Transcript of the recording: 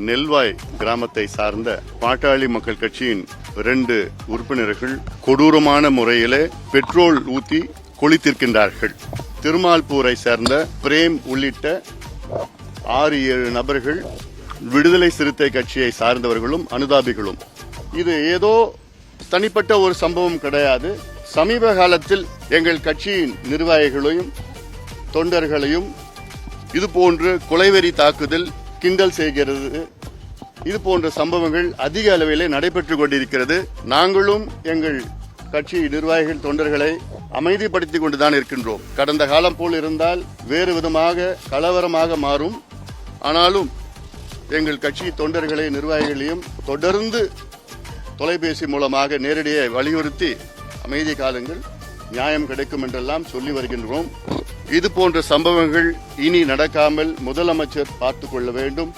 நெல்வாய் கிராமத்தை சார்ந்த பாட்டாளி மக்கள் கட்சியின் 2 உறுப்பினர்கள் கொடூரமான முறையிலே பெட்ரோல் ஊத்தி கொளித்திருக்கின்றார்கள். திருமால்பூரை சேர்ந்த பிரேம் உள்ளிட்ட 6-7 நபர்கள் விடுதலை சிறுத்தை கட்சியை சார்ந்தவர்களும் அனுதாபிகளும். இது ஏதோ தனிப்பட்ட ஒரு சம்பவம் கிடையாது. சமீப காலத்தில் எங்கள் கட்சியின் நிர்வாகிகளையும் தொண்டர்களையும் இதுபோன்று கொலைவெறி தாக்குதல், கிண்டல் செய்கிறது, இது போன்ற சம்பவங்கள் அதிக அளவிலே நடைபெற்றுக் கொண்டிருக்கிறது. நாங்களும் எங்கள் கட்சி நிர்வாகிகள் தொண்டர்களை அமைதிப்படுத்திக் கொண்டுதான் இருக்கின்றோம். கடந்த காலம் போல் இருந்தால் வேறு விதமாக கலவரமாக மாறும். ஆனாலும் எங்கள் கட்சி தொண்டர்களை நிர்வாகிகளையும் தொடர்ந்து தொலைபேசி மூலமாக நேரடியாக வலியுறுத்தி அமைதி காலங்கள் நியாயம் கிடைக்கும் என்றெல்லாம் சொல்லி வருகின்றோம். இது போன்ற சம்பவங்கள் இனி நடக்காமல் முதலமைச்சர் பார்த்துக் கொள்ள வேண்டும்.